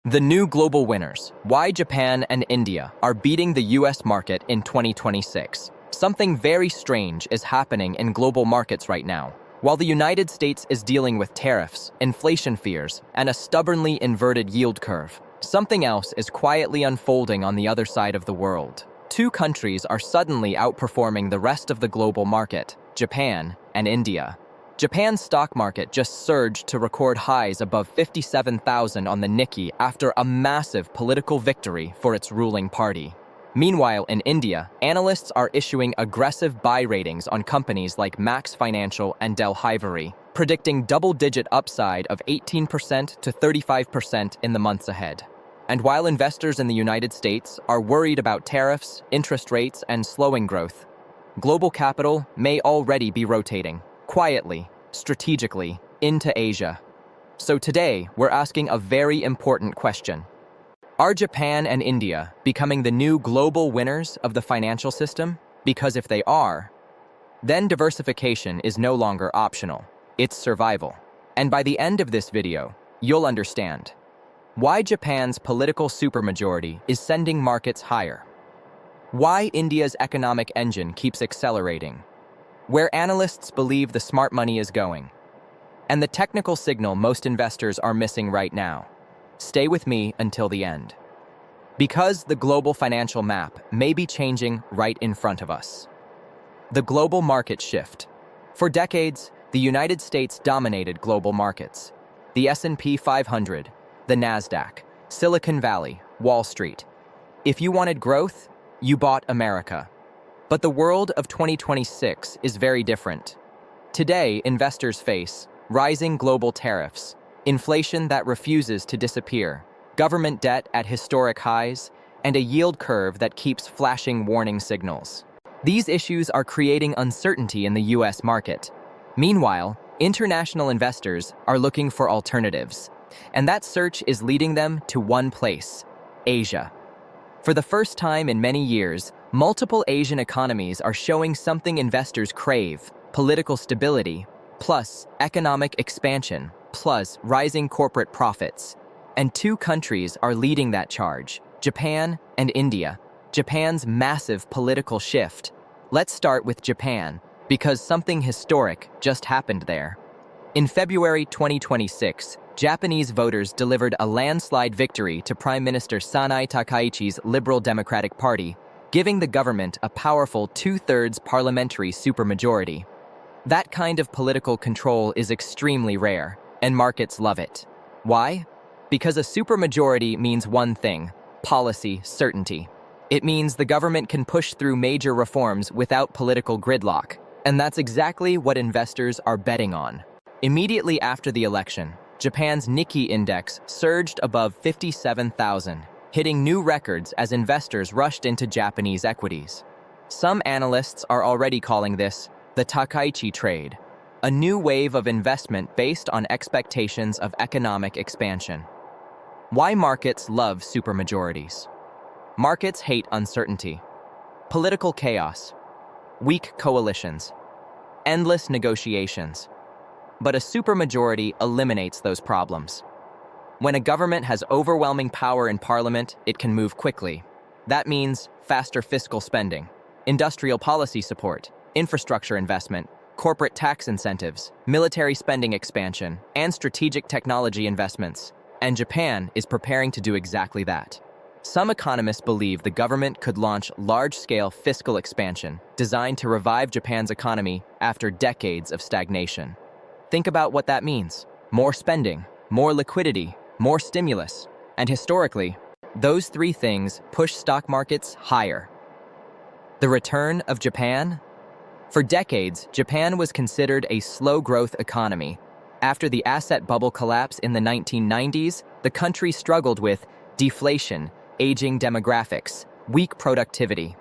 The new global winners, why Japan and India are beating the US market in 2026. Something very strange is happening in global markets right now. While the United States is dealing with tariffs, inflation fears, and a stubbornly inverted yield curve, something else is quietly unfolding on the other side of the world. Two countries are suddenly outperforming the rest of the global market, Japan and India. Japan's stock market just surged to record highs above 57,000 on the Nikkei after a massive political victory for its ruling party. Meanwhile, in India, analysts are issuing aggressive buy ratings on companies like Max Financial and Delhivery, predicting double-digit upside of 18% to 35% in the months ahead. And while investors in the United States are worried about tariffs, interest rates, and slowing growth, global capital may already be rotating quietly, strategically, into Asia. So today, we're asking a very important question. Are Japan and India becoming the new global winners of the financial system? Because if they are, then diversification is no longer optional. It's survival. And by the end of this video, you'll understand why Japan's political supermajority is sending markets higher, why India's economic engine keeps accelerating, where analysts believe the smart money is going, and the technical signal most investors are missing right now. Stay with me until the end. Because the global financial map may be changing right in front of us. The global market shift. For decades, the United States dominated global markets. The S&P 500, the NASDAQ, Silicon Valley, Wall Street. If you wanted growth, you bought America. But the world of 2026 is very different. Today, investors face rising global tariffs, inflation that refuses to disappear, government debt at historic highs, and a yield curve that keeps flashing warning signals. These issues are creating uncertainty in the US market. Meanwhile, international investors are looking for alternatives, and that search is leading them to one place: Asia. For the first time in many years, multiple Asian economies are showing something investors crave: political stability, plus economic expansion, plus rising corporate profits. And two countries are leading that charge: Japan and India. Japan's massive political shift. Let's start with Japan, because something historic just happened there. In February 2026, Japanese voters delivered a landslide victory to Prime Minister Sanai Takaichi's Liberal Democratic Party, giving the government a powerful two-thirds parliamentary supermajority. That kind of political control is extremely rare, and markets love it. Why? Because a supermajority means one thing: policy certainty. It means the government can push through major reforms without political gridlock, and that's exactly what investors are betting on. Immediately after the election, Japan's Nikkei index surged above 57,000, hitting new records as investors rushed into Japanese equities. Some analysts are already calling this the Takaichi trade, a new wave of investment based on expectations of economic expansion. Why markets love supermajorities? Markets hate uncertainty, political chaos, weak coalitions, endless negotiations. But a supermajority eliminates those problems. When a government has overwhelming power in parliament, it can move quickly. That means faster fiscal spending, industrial policy support, infrastructure investment, corporate tax incentives, military spending expansion, and strategic technology investments. And Japan is preparing to do exactly that. Some economists believe the government could launch large-scale fiscal expansion designed to revive Japan's economy after decades of stagnation. Think about what that means: more spending, more liquidity, more stimulus. And historically, those three things push stock markets higher. The return of Japan? For decades, Japan was considered a slow-growth economy. After the asset bubble collapse in the 1990s, the country struggled with deflation, aging demographics, weak productivity.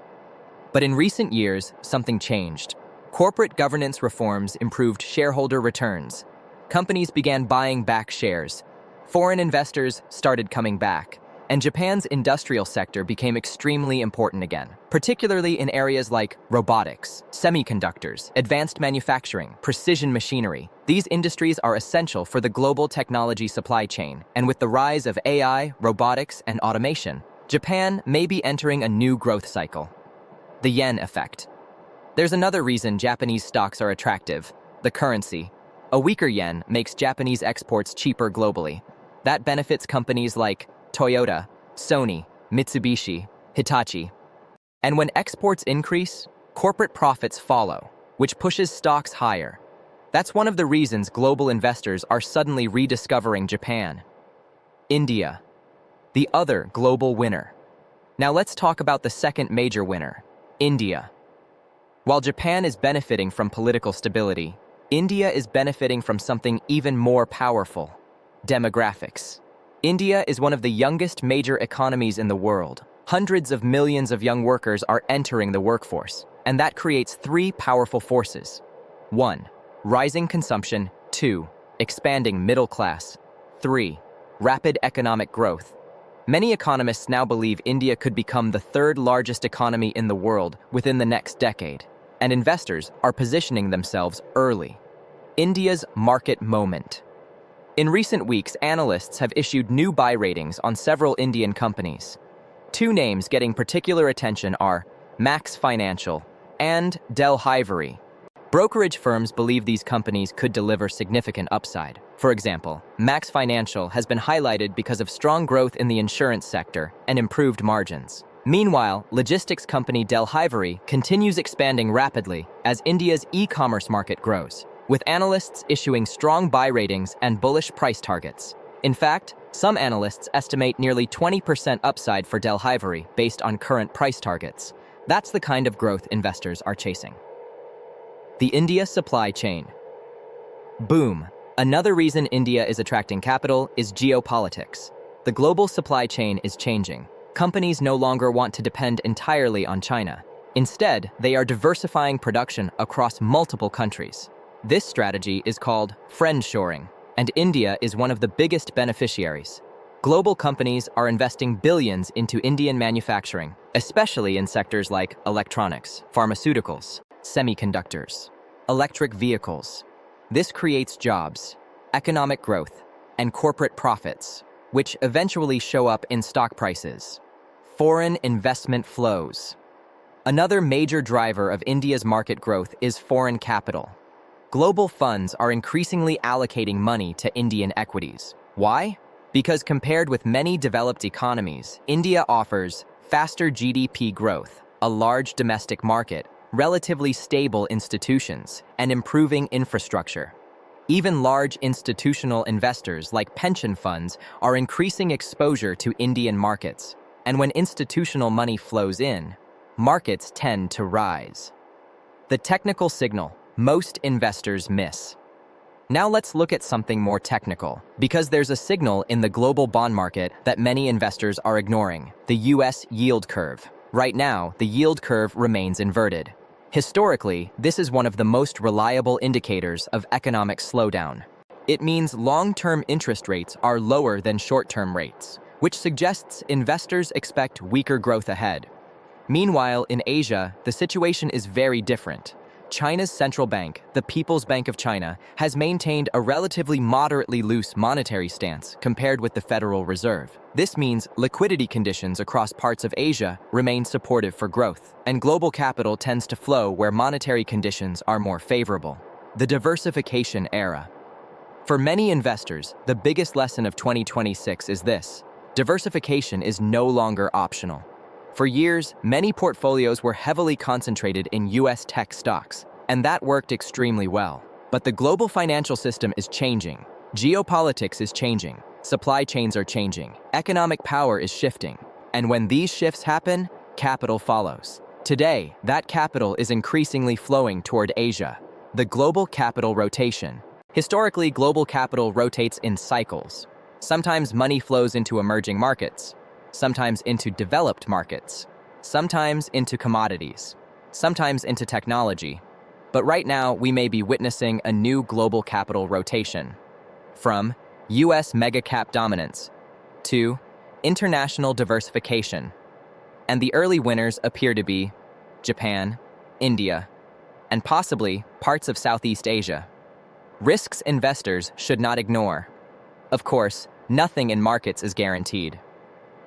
But in recent years, something changed. Corporate governance reforms improved shareholder returns. Companies began buying back shares. Foreign investors started coming back. And Japan's industrial sector became extremely important again, particularly in areas like robotics, semiconductors, advanced manufacturing, precision machinery. These industries are essential for the global technology supply chain, and with the rise of AI, robotics, and automation, Japan may be entering a new growth cycle. The yen effect. There's another reason Japanese stocks are attractive: the currency. A weaker yen makes Japanese exports cheaper globally. That benefits companies like Toyota, Sony, Mitsubishi, Hitachi. And when exports increase, corporate profits follow, which pushes stocks higher. That's one of the reasons global investors are suddenly rediscovering Japan. India, the other global winner. Now let's talk about the second major winner, India. While Japan is benefiting from political stability, India is benefiting from something even more powerful: demographics. India is one of the youngest major economies in the world. Hundreds of millions of young workers are entering the workforce, and that creates three powerful forces. 1. Rising consumption. 2. Expanding middle class. 3. Rapid economic growth. Many economists now believe India could become the third largest economy in the world within the next decade, and investors are positioning themselves early. India's market moment. In recent weeks, analysts have issued new buy ratings on several Indian companies. Two names getting particular attention are Max Financial and Delhivery. Brokerage firms believe these companies could deliver significant upside. For example, Max Financial has been highlighted because of strong growth in the insurance sector and improved margins. Meanwhile, logistics company Delhivery continues expanding rapidly as India's e-commerce market grows, with analysts issuing strong buy ratings and bullish price targets. In fact, some analysts estimate nearly 20% upside for Delhivery based on current price targets. That's the kind of growth investors are chasing. The India supply chain. Boom. Another reason India is attracting capital is geopolitics. The global supply chain is changing. Companies no longer want to depend entirely on China. Instead, they are diversifying production across multiple countries. This strategy is called friendshoring, and India is one of the biggest beneficiaries. Global companies are investing billions into Indian manufacturing, especially in sectors like electronics, pharmaceuticals, semiconductors, electric vehicles. This creates jobs, economic growth, and corporate profits, which eventually show up in stock prices. Foreign investment flows. Another major driver of India's market growth is foreign capital. Global funds are increasingly allocating money to Indian equities. Why? Because compared with many developed economies, India offers faster GDP growth, a large domestic market, relatively stable institutions, and improving infrastructure. Even large institutional investors like pension funds are increasing exposure to Indian markets. And when institutional money flows in, markets tend to rise. The technical signal most investors miss. Now let's look at something more technical, because there's a signal in the global bond market that many investors are ignoring: the US yield curve. Right now, the yield curve remains inverted. Historically, this is one of the most reliable indicators of economic slowdown. It means long-term interest rates are lower than short-term rates, which suggests investors expect weaker growth ahead. Meanwhile, in Asia, the situation is very different. China's central bank, the People's Bank of China, has maintained a relatively moderately loose monetary stance compared with the Federal Reserve. This means liquidity conditions across parts of Asia remain supportive for growth, and global capital tends to flow where monetary conditions are more favorable. The diversification era. For many investors, the biggest lesson of 2026 is this: diversification is no longer optional. For years, many portfolios were heavily concentrated in US tech stocks, and that worked extremely well. But the global financial system is changing. Geopolitics is changing. Supply chains are changing. Economic power is shifting. And when these shifts happen, capital follows. Today, that capital is increasingly flowing toward Asia. The global capital rotation. Historically, global capital rotates in cycles. Sometimes money flows into emerging markets, sometimes into developed markets, sometimes into commodities, sometimes into technology. But right now, we may be witnessing a new global capital rotation from US mega-cap dominance to international diversification. And the early winners appear to be Japan, India, and possibly parts of Southeast Asia. Risks investors should not ignore. Of course, nothing in markets is guaranteed.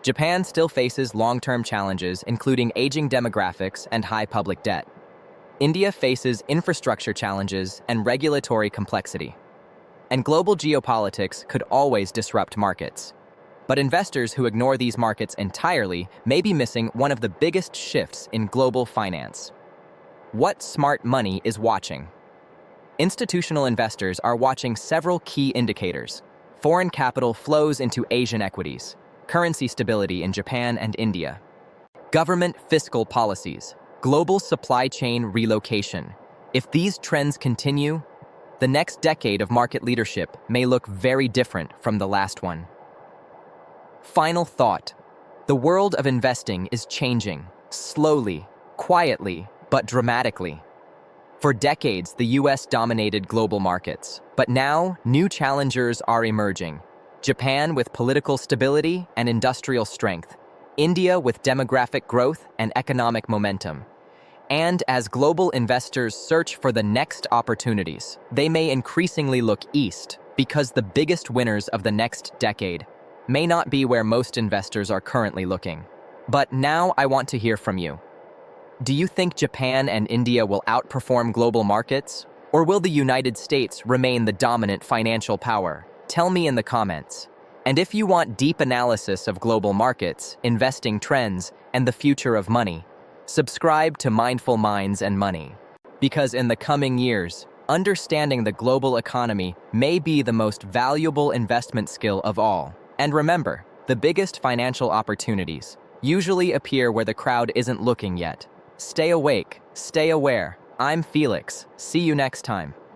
Japan still faces long-term challenges, including aging demographics and high public debt. India faces infrastructure challenges and regulatory complexity. And global geopolitics could always disrupt markets. But investors who ignore these markets entirely may be missing one of the biggest shifts in global finance. What smart money is watching? Institutional investors are watching several key indicators. Foreign capital flows into Asian equities, currency stability in Japan and India, government fiscal policies, global supply chain relocation. If these trends continue, the next decade of market leadership may look very different from the last one. Final thought. The world of investing is changing, slowly, quietly, but dramatically. For decades, the US dominated global markets, but now new challengers are emerging. Japan with political stability and industrial strength, India with demographic growth and economic momentum. And as global investors search for the next opportunities, they may increasingly look east because the biggest winners of the next decade may not be where most investors are currently looking. But now I want to hear from you. Do you think Japan and India will outperform global markets? Or will the United States remain the dominant financial power? Tell me in the comments. And if you want deep analysis of global markets, investing trends, and the future of money, subscribe to Mindful Minds and Money. Because in the coming years, understanding the global economy may be the most valuable investment skill of all. And remember, the biggest financial opportunities usually appear where the crowd isn't looking yet. Stay awake, stay aware. I'm Felix. See you next time.